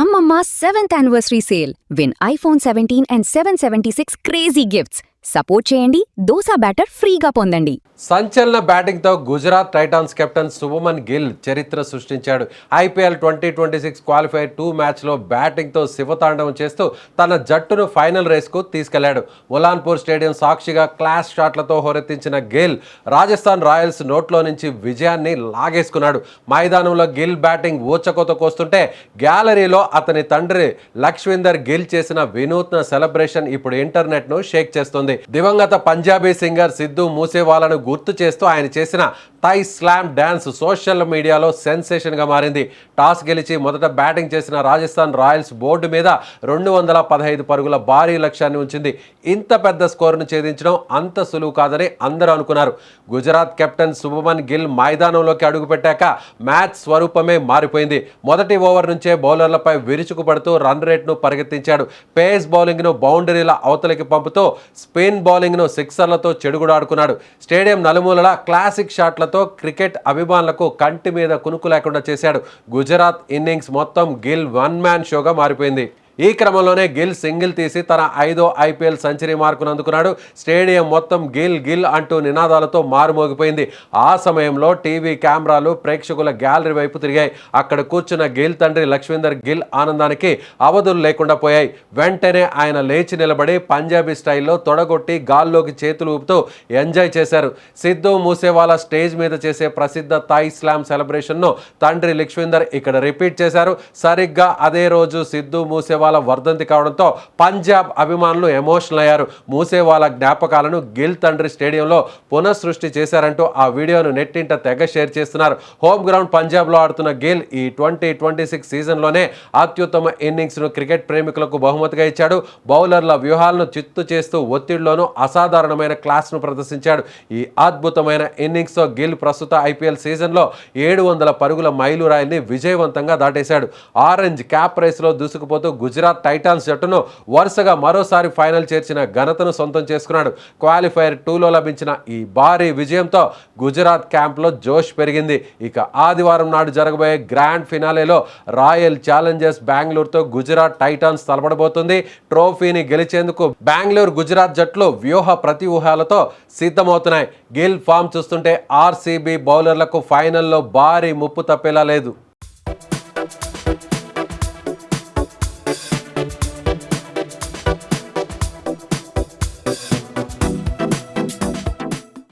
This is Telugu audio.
Ammamma 7th anniversary sale. Win iPhone 17 and 776 crazy gifts. Support చేయండి, దోసా బ్యాటర్ ఫ్రీగా పొందండి. సంచలన బ్యాటింగ్తో గుజరాత్ టైటాన్స్ కెప్టెన్ శుభమన్ గిల్ చరిత్ర సృష్టించాడు. ఐపీఎల్ 2026 క్వాలిఫైర్ 2 మ్యాచ్లో బ్యాటింగ్తో శివతాండవం చేస్తూ తన జట్టును ఫైనల్ రేస్కు తీసుకెళ్లాడు. ములాన్పూర్ స్టేడియం సాక్షిగా క్లాస్ షాట్లతో హోరెత్తించిన గిల్ రాజస్థాన్ రాయల్స్ నోట్లో నుంచి విజయాన్ని లాగేసుకున్నాడు. మైదానంలో గిల్ బ్యాటింగ్ ఊచకోత కోస్తుంటే గ్యాలరీలో అతని తండ్రి లక్ష్వీందర్ గిల్ చేసిన వినూత్న సెలబ్రేషన్ ఇప్పుడు ఇంటర్నెట్ను షేక్ చేస్తుంది. దివంగత పంజాబీ సింగర్ సిద్ధు మూసేవాలాను గుర్తు చేస్తూ ఆయన చేసిన థై స్లామ్ డ్యాన్స్ సోషల్ మీడియాలో సెన్సేషన్ గా మారింది. టాస్ గెలిచి మొదట బ్యాటింగ్ చేసిన రాజస్థాన్ రాయల్స్ బోర్డు మీద 215 పరుగుల భారీ లక్ష్యాన్ని ఉంచింది. ఇంత పెద్ద స్కోరును ఛేదించడం అంత సులువు కాదని అందరూ అనుకున్నారు. గుజరాత్ కెప్టెన్ శుభమన్ గిల్ మైదానంలోకి అడుగుపెట్టాక మ్యాచ్ స్వరూపమే మారిపోయింది. మొదటి ఓవర్ నుంచే బౌలర్లపై విరుచుకుపడుతూ రన్ రేట్ను పరిగెత్తించాడు. పేస్ బౌలింగ్ను బౌండరీల అవతలికి పంపుతూ స్పిన్ బౌలింగ్ను సిక్సర్లతో చెడుగుడాడుకున్నాడు. స్టేడియం నలుమూలలా క్లాసిక్ షాట్లతో క్రికెట్ అభిమానులకు కంటి మీద కునుకు లేకుండా చేశాడు. గుజరాత్ ఇన్నింగ్స్ మొత్తం గిల్ వన్ మ్యాన్ షోగా మారిపోయింది. ఈ క్రమంలోనే గిల్ సింగిల్ తీసి తన 5వ ఐపీఎల్ సెంచరీ మార్కును అందుకున్నాడు. స్టేడియం మొత్తం గిల్ గిల్ అంటూ నినాదాలతో మారుమోగిపోయింది. ఆ సమయంలో టీవీ కెమెరాలు ప్రేక్షకుల గ్యాలరీ వైపు తిరిగాయి. అక్కడ కూర్చున్న గిల్ తండ్రి లక్ష్వీందర్ గిల్ ఆనందానికి అవధులు లేకుండా పోయాయి. వెంటనే ఆయన లేచి నిలబడి పంజాబీ స్టైల్లో తొడగొట్టి గాల్లోకి చేతులు ఊపుతూ ఎంజాయ్ చేశారు. సిద్ధు మూసేవాలా స్టేజ్ మీద చేసే ప్రసిద్ధ థై స్లామ్ సెలబ్రేషన్ను తండ్రి లక్ష్వీందర్ ఇక్కడ రిపీట్ చేశారు. సరిగ్గా అదే రోజు సిద్ధు మూసేవాలా వర్ధంతి కావడంతో పంజాబ్ అభిమానులు ఎమోషనల్ అయ్యారు. మూసేవాలా జ్ఞాపకాలను గిల్ తండ్రి స్టేడియంలో పునఃసృష్టి చేశారంటూ ఆ వీడియోను నెట్టింట తెగ షేర్ చేస్తున్నారు. హోమ్ గ్రౌండ్ పంజాబ్లో ఆడుతున్న గిల్ ఈ 2026 సీజన్లోనే అత్యుత్తమ ఇన్నింగ్స్ను క్రికెట్ ప్రేమికులకు బహుమతిగా ఇచ్చాడు. బౌలర్ల వ్యూహాలను చిత్తు చేస్తూ ఒత్తిడిలోనూ అసాధారణమైన క్లాస్ను ప్రదర్శించాడు. ఈ అద్భుతమైన ఇన్నింగ్స్తో గిల్ ప్రస్తుత ఐపీఎల్ సీజన్లో 700 పరుగుల మైలురాయిని విజయవంతంగా దాటేశాడు. ఆరెంజ్ క్యాప్ రేస్లో దూసుకుపోతూ గుజరాత్ టైటాన్స్ జట్టును వరుసగా మరోసారి ఫైనల్ చేర్చిన ఘనతను సొంతం చేసుకున్నాడు. క్వాలిఫైర్ 2లో లభించిన ఈ భారీ విజయంతో గుజరాత్ క్యాంప్లో జోష్ పెరిగింది. ఇక ఆదివారం నాడు జరగబోయే గ్రాండ్ ఫినాలేలో రాయల్ ఛాలెంజర్స్ బెంగళూరుతో గుజరాత్ టైటాన్స్ తలపడబోతుంది. ట్రోఫీని గెలిచేందుకు బెంగళూరు గుజరాత్ జట్లు వ్యూహ ప్రతివ్యూహాలతో సిద్ధమవుతున్నాయి. గిల్ ఫామ్ చూస్తుంటే ఆర్సీబీ బౌలర్లకు ఫైనల్లో భారీ ముప్పు తప్పేలా లేదు.